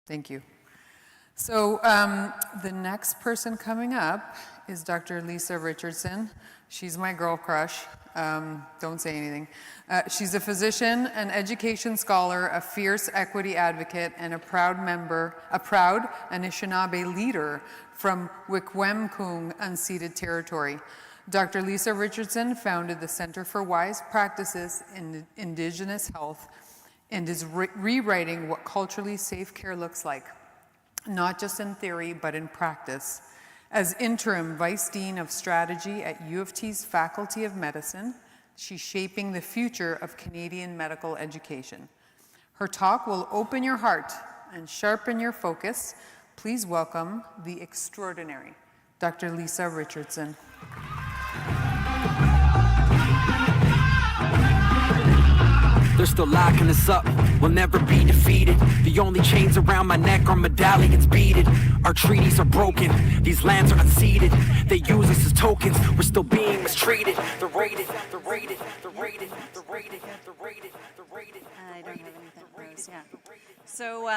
Thank you. So the next person coming up is Dr. Lisa Richardson. She's my girl crush. Don't say anything. She's a physician, an education scholar, a fierce equity advocate, and a proud Anishinaabe leader from Wikwemkung unceded territory. Dr. Lisa Richardson founded the Center for Wise Practices in Indigenous Health and is rewriting what culturally safe care looks like, not just in theory, but in practice. As interim Vice Dean of Strategy at U of T's Faculty of Medicine, she's shaping the future of Canadian medical education. Her talk will open your heart and sharpen your focus. Please welcome the extraordinary Dr. Lisa Richardson. They're still locking us up, we'll never be defeated. The only chains around my neck are medallions beaded. Our treaties are broken, these lands are unceded. They use us as tokens, we're still being mistreated. They're raided, they're raided, they're raided, they're raided, they're raided, they're raided. I don't have anything, yeah. So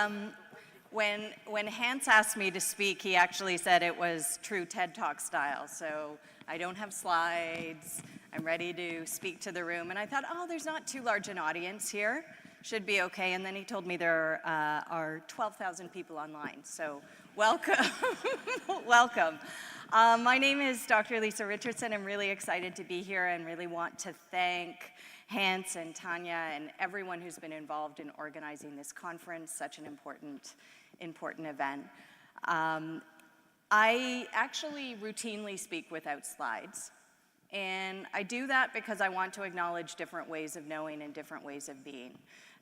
when Hans asked me to speak, he actually said it was true TED Talk style. So I don't have slides. I'm ready to speak to the room. And I thought, oh, there's not too large an audience here. Should be okay. And then he told me there are 12,000 people online. So welcome. Welcome. My name is Dr. Lisa Richardson. I'm really excited to be here and really want to thank Hans and Tanya and everyone who's been involved in organizing this conference, such an important event. I actually routinely speak without slides. And I do that because I want to acknowledge different ways of knowing and different ways of being.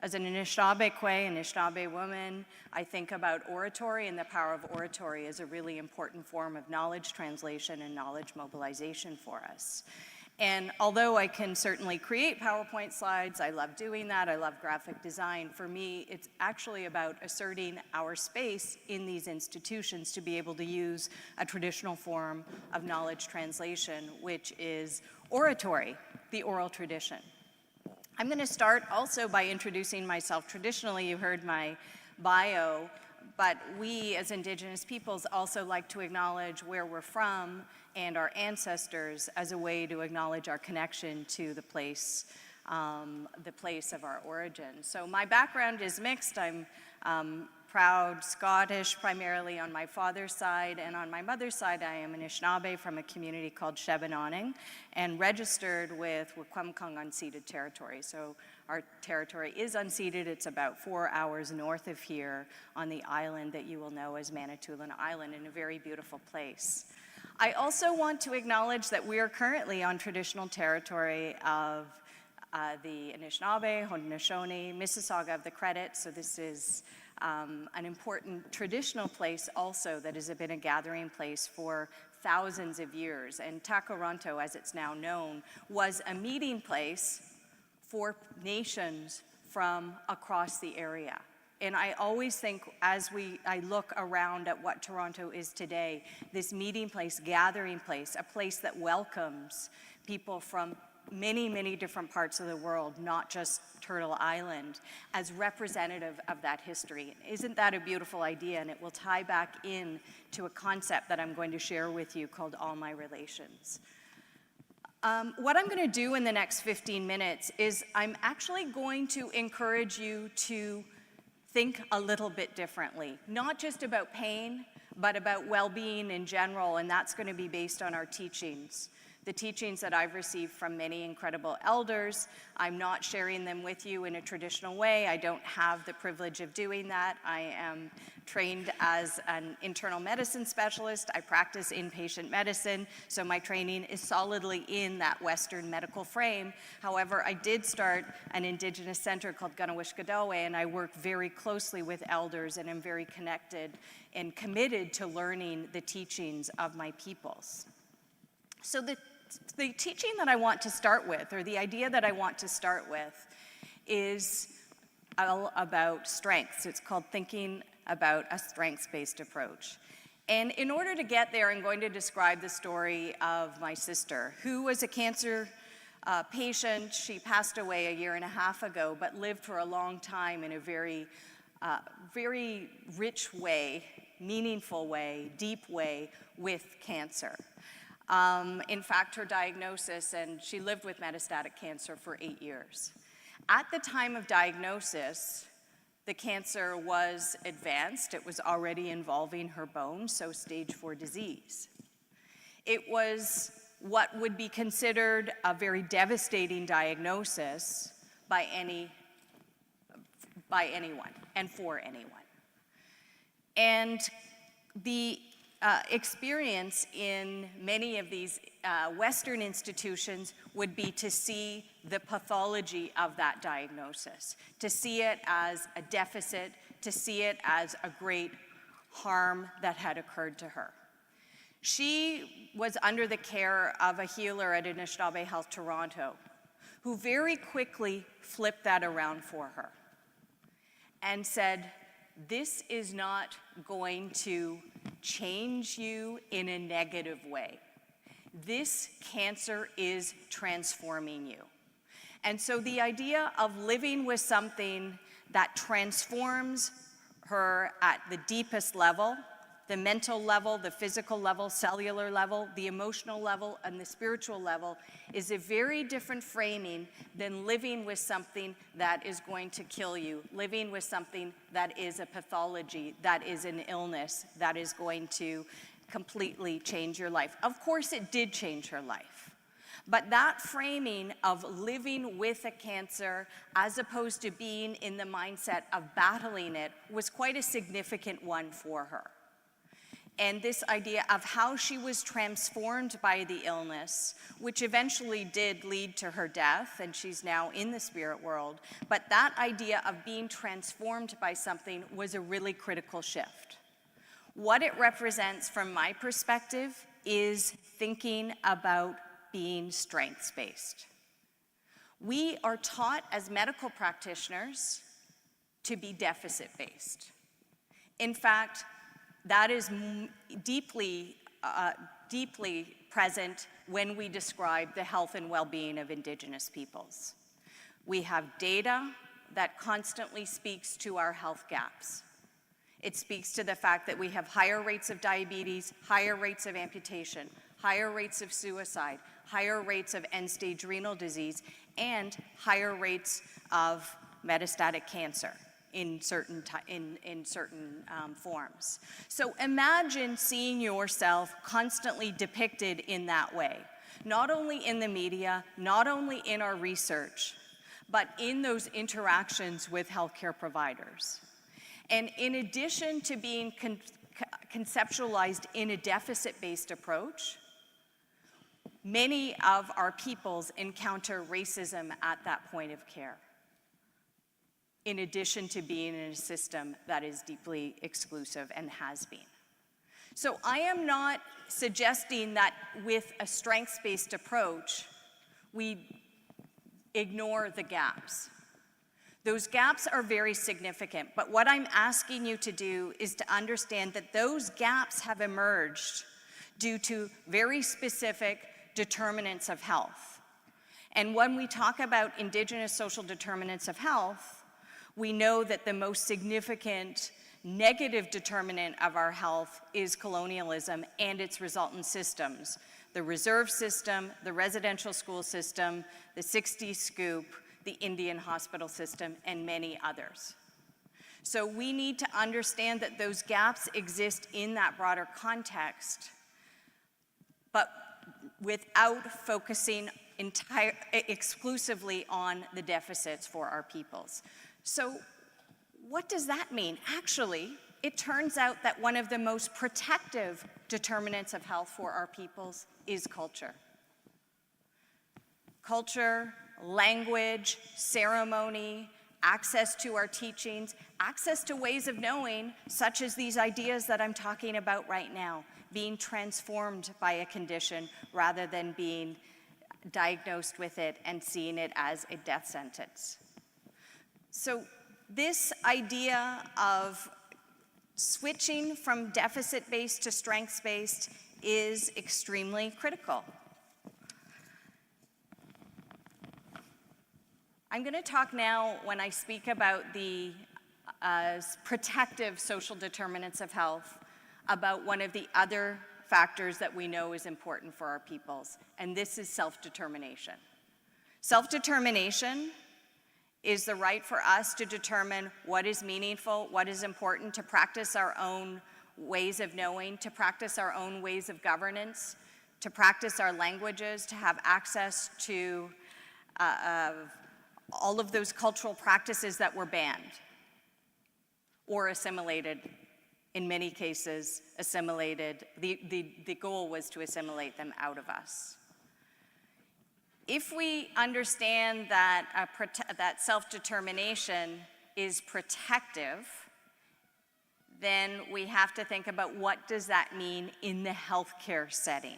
As an Anishinaabe woman, I think about oratory and the power of oratory as a really important form of knowledge translation and knowledge mobilization for us. And although I can certainly create PowerPoint slides, I love doing that, I love graphic design, for me it's actually about asserting our space in these institutions to be able to use a traditional form of knowledge translation, which is oratory, the oral tradition. I'm going to start also by introducing myself. Traditionally, you heard my bio, but we as Indigenous peoples also like to acknowledge where we're from and our ancestors as a way to acknowledge our connection to the place of our origin. So my background is mixed. I'm proud Scottish, primarily on my father's side, and on my mother's side, I am Anishinaabe from a community called Shebanoning, and registered with Wikwemkung unceded territory. So our territory is unceded. It's about 4 hours north of here on the island that you will know as Manitoulin Island, in a very beautiful place. I also want to acknowledge that we are currently on traditional territory of the Anishinaabe, Haudenosaunee, Mississauga of the Credit. So this is an important traditional place also that has been a gathering place for thousands of years. And Takaranto, as it's now known, was a meeting place for nations from across the area. And I always think, as I look around at what Toronto is today, this meeting place, gathering place, a place that welcomes people from many, many different parts of the world, not just Turtle Island, as representative of that history. Isn't that a beautiful idea? And it will tie back in to a concept that I'm going to share with you called All My Relations. What I'm going to do in the next 15 minutes is I'm actually going to encourage you to think a little bit differently, not just about pain, but about well-being in general, and that's going to be based on our teachings. The teachings that I've received from many incredible elders. I'm not sharing them with you in a traditional way. I don't have the privilege of doing that. I am trained as an internal medicine specialist. I practice inpatient medicine, so my training is solidly in that Western medical frame. However, I did start an Indigenous center called Gunawishkadawe, and I work very closely with elders, and am very connected and committed to learning the teachings of my peoples. So the teaching that I want to start with, or the idea that I want to start with, is all about strengths. It's called Thinking About a Strengths-Based Approach. And in order to get there, I'm going to describe the story of my sister, who was a cancer patient. She passed away a year and a half ago, but lived for a long time in a very very rich way, meaningful way, deep way with cancer. In fact, her diagnosis, and she lived with metastatic cancer for 8 years. At the time of diagnosis, the cancer was advanced. It was already involving her bones, so stage 4 disease. It was what would be considered a very devastating diagnosis by anyone and for anyone. And the experience in many of these Western institutions would be to see the pathology of that diagnosis, to see it as a deficit, to see it as a great harm that had occurred to her. She was under the care of a healer at Anishinaabe Health Toronto, who very quickly flipped that around for her and said, this is not going to change you in a negative way. This cancer is transforming you. And so the idea of living with something that transforms her at the deepest level, the mental level, the physical level, cellular level, the emotional level, and the spiritual level, is a very different framing than living with something that is going to kill you, living with something that is a pathology, that is an illness, that is going to completely change your life. Of course, it did change her life. But that framing of living with a cancer as opposed to being in the mindset of battling it was quite a significant one for her. And this idea of how she was transformed by the illness, which eventually did lead to her death, and she's now in the spirit world, but that idea of being transformed by something was a really critical shift. What it represents from my perspective is thinking about being strengths-based. We are taught as medical practitioners to be deficit-based. In fact, that is deeply present when we describe the health and well-being of Indigenous peoples. We have data that constantly speaks to our health gaps. It speaks to the fact that we have higher rates of diabetes, higher rates of amputation, higher rates of suicide, higher rates of end-stage renal disease, and higher rates of metastatic cancer in certain forms. So imagine seeing yourself constantly depicted in that way, not only in the media, not only in our research, but in those interactions with healthcare providers. And in addition to being conceptualized in a deficit-based approach, many of our peoples encounter racism at that point of care, in addition to being in a system that is deeply exclusive and has been. So I am not suggesting that with a strengths-based approach, we ignore the gaps. Those gaps are very significant, but what I'm asking you to do is to understand that those gaps have emerged due to very specific determinants of health. And when we talk about Indigenous social determinants of health, we know that the most significant negative determinant of our health is colonialism and its resultant systems. The reserve system, the residential school system, the 60s scoop, the Indian hospital system, and many others. So we need to understand that those gaps exist in that broader context, but without focusing exclusively on the deficits for our peoples. So what does that mean? Actually, it turns out that one of the most protective determinants of health for our peoples is culture. Culture, language, ceremony, access to our teachings, access to ways of knowing, such as these ideas that I'm talking about right now, being transformed by a condition rather than being diagnosed with it and seeing it as a death sentence. So this idea of switching from deficit-based to strengths-based is extremely critical. I'm going to talk now, when I speak about the protective social determinants of health about one of the other factors that we know is important for our peoples, and this is self-determination. Self-determination is the right for us to determine what is meaningful, what is important, to practice our own ways of knowing, to practice our own ways of governance, to practice our languages, to have access to all of those cultural practices that were banned or assimilated. In many cases, assimilated. The goal was to assimilate them out of us. If we understand that, that self-determination is protective, then we have to think about what does that mean in the healthcare setting.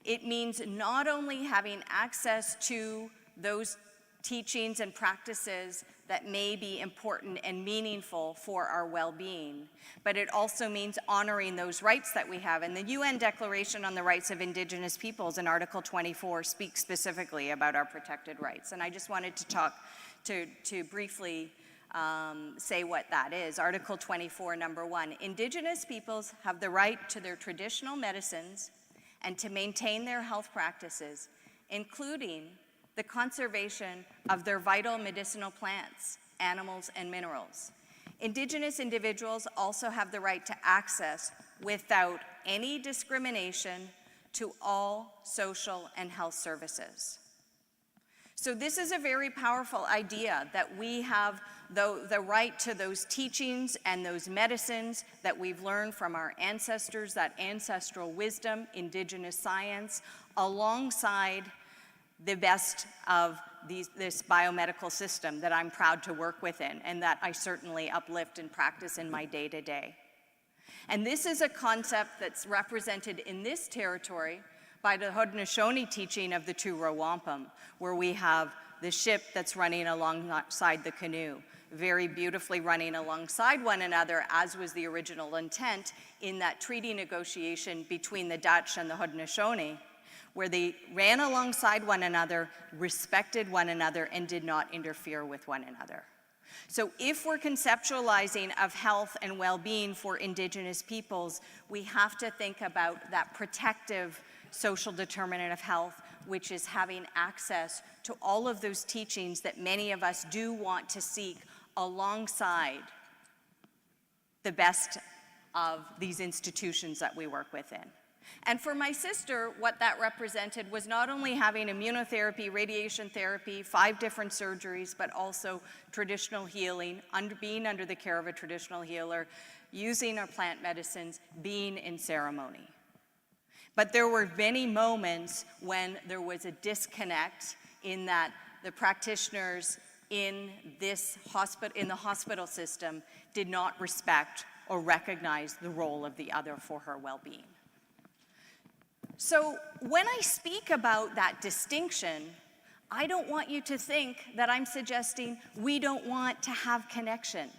It means not only having access to those teachings and practices that may be important and meaningful for our well-being, but it also means honoring those rights that we have. And the UN Declaration on the Rights of Indigenous Peoples in Article 24 speaks specifically about our protected rights. And I just wanted to talk to briefly say what that is. Article 24, number 1, Indigenous peoples have the right to their traditional medicines and to maintain their health practices, including the conservation of their vital medicinal plants, animals, and minerals. Indigenous individuals also have the right to access, without any discrimination, to all social and health services. So this is a very powerful idea, that we have the right to those teachings and those medicines that we've learned from our ancestors, that ancestral wisdom, Indigenous science, alongside the best of this biomedical system that I'm proud to work within and that I certainly uplift and practice in my day-to-day. And this is a concept that's represented in this territory by the Haudenosaunee teaching of the two-row wampum, where we have the ship that's running alongside the canoe, very beautifully running alongside one another, as was the original intent in that treaty negotiation between the Dutch and the Haudenosaunee, where they ran alongside one another, respected one another, and did not interfere with one another. So if we're conceptualizing of health and well-being for Indigenous peoples, we have to think about that protective social determinant of health, which is having access to all of those teachings that many of us do want to seek alongside the best of these institutions that we work within. And for my sister, what that represented was not only having immunotherapy, radiation therapy, 5 different surgeries, but also traditional healing, being under the care of a traditional healer, using our plant medicines, being in ceremony. But there were many moments when there was a disconnect in that the practitioners in the hospital system did not respect or recognize the role of the other for her well-being. So when I speak about that distinction, I don't want you to think that I'm suggesting we don't want to have connection.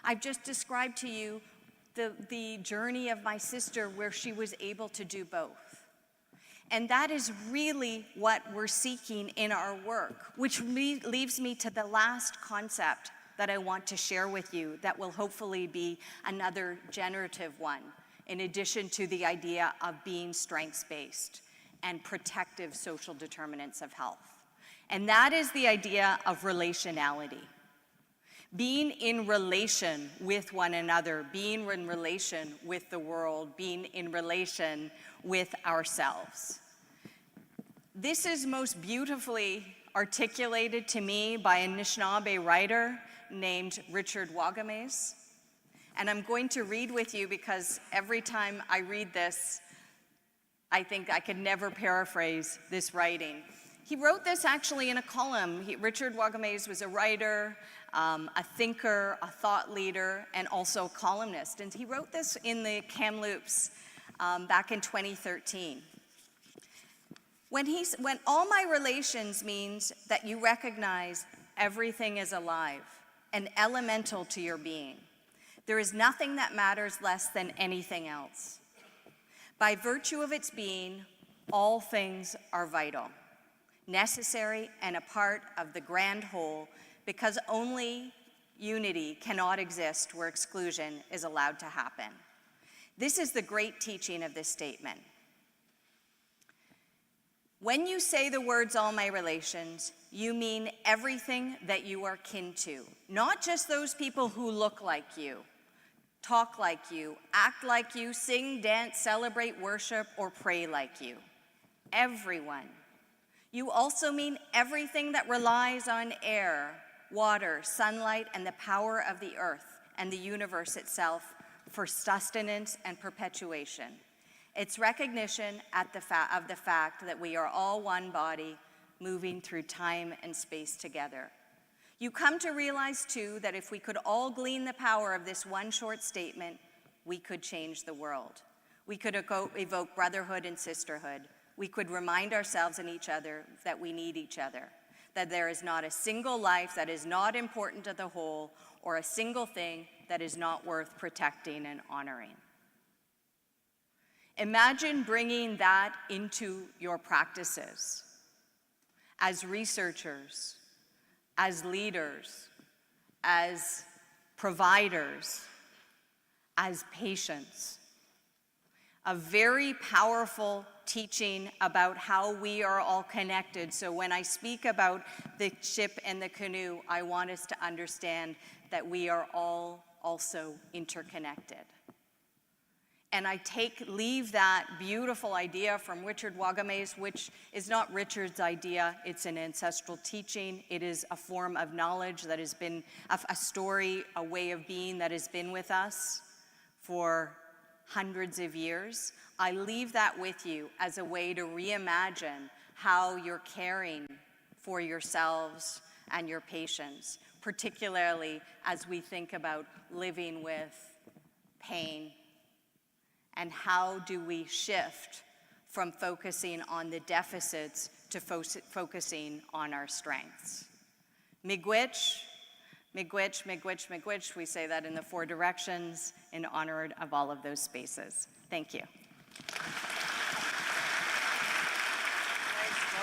I've just described to you the journey of my sister where she was able to do both. And that is really what we're seeking in our work, which leaves me to the last concept that I want to share with you that will hopefully be another generative one, in addition to the idea of being strengths-based and protective social determinants of health. And that is the idea of relationality. Being in relation with one another, being in relation with the world, being in relation with ourselves. This is most beautifully articulated to me by a Anishinaabe writer named Richard Wagamese. And I'm going to read with you because every time I read this, I think I could never paraphrase this writing. He wrote this actually in a column. Richard Wagamese was a writer, a thinker, a thought leader, and also a columnist. And he wrote this in the Kamloops back in 2013. When all my relations means that you recognize everything is alive and elemental to your being. There is nothing that matters less than anything else. By virtue of its being, all things are vital, necessary, and a part of the grand whole, because only unity cannot exist where exclusion is allowed to happen. This is the great teaching of this statement. When you say the words all my relations, you mean everything that you are kin to, not just those people who look like you, talk like you, act like you, sing, dance, celebrate, worship, or pray like you. Everyone. You also mean everything that relies on air, water, sunlight, and the power of the earth and the universe itself for sustenance and perpetuation. It's recognition of the fact that we are all one body moving through time and space together. You come to realize, too, that if we could all glean the power of this one short statement, we could change the world. We could evoke brotherhood and sisterhood. We could remind ourselves and each other that we need each other, that there is not a single life that is not important to the whole, or a single thing that is not worth protecting and honoring. Imagine bringing that into your practices as researchers, as leaders, as providers, as patients. A very powerful teaching about how we are all connected. So when I speak about the ship and the canoe, I want us to understand that we are all also interconnected. And I leave that beautiful idea from Richard Wagamese, which is not Richard's idea, it's an ancestral teaching. It is a form of knowledge that has been a story, a way of being that has been with us for hundreds of years. I leave that with you as a way to reimagine how you're caring for yourselves and your patients, particularly as we think about living with pain. And how do we shift from focusing on the deficits to focusing on our strengths? Miigwech, miigwech, miigwech, miigwech. We say that in the 4 directions in honor of all of those spaces. Thank you. Well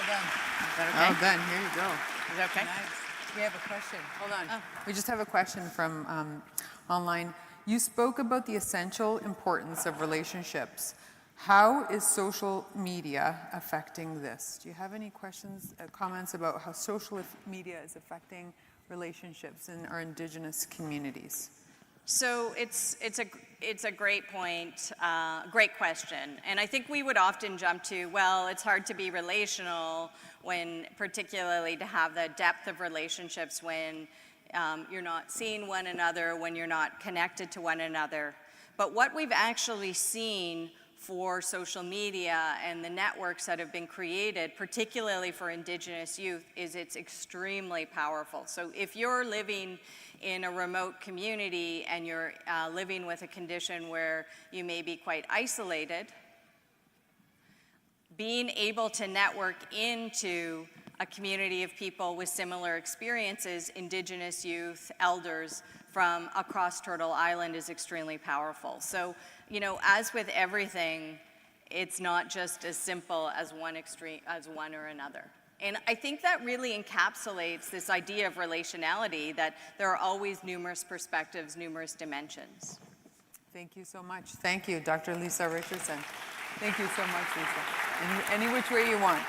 done. Is that okay? Well done. Here you go. Is that okay? Nice. We have a question. Hold on. We just have a question from online. You spoke about the essential importance of relationships. How is social media affecting this? Do you have any questions, comments about how social media is affecting relationships in our Indigenous communities? So it's a great point, great question. And I think we would often jump to, well, it's hard to be relational when, particularly to have the depth of relationships when you're not seeing one another, when you're not connected to one another. But what we've actually seen for social media and the networks that have been created, particularly for Indigenous youth, is it's extremely powerful. So if you're living in a remote community and you're living with a condition where you may be quite isolated, being able to network into a community of people with similar experiences, Indigenous youth, elders from across Turtle Island, is extremely powerful. So, you know, as with everything, it's not just as simple as one extreme, as one or another. And I think that really encapsulates this idea of relationality, that there are always numerous perspectives, numerous dimensions. Thank you so much. Thank you, Dr. Lisa Richardson. Thank you so much, Lisa. Any which way you want.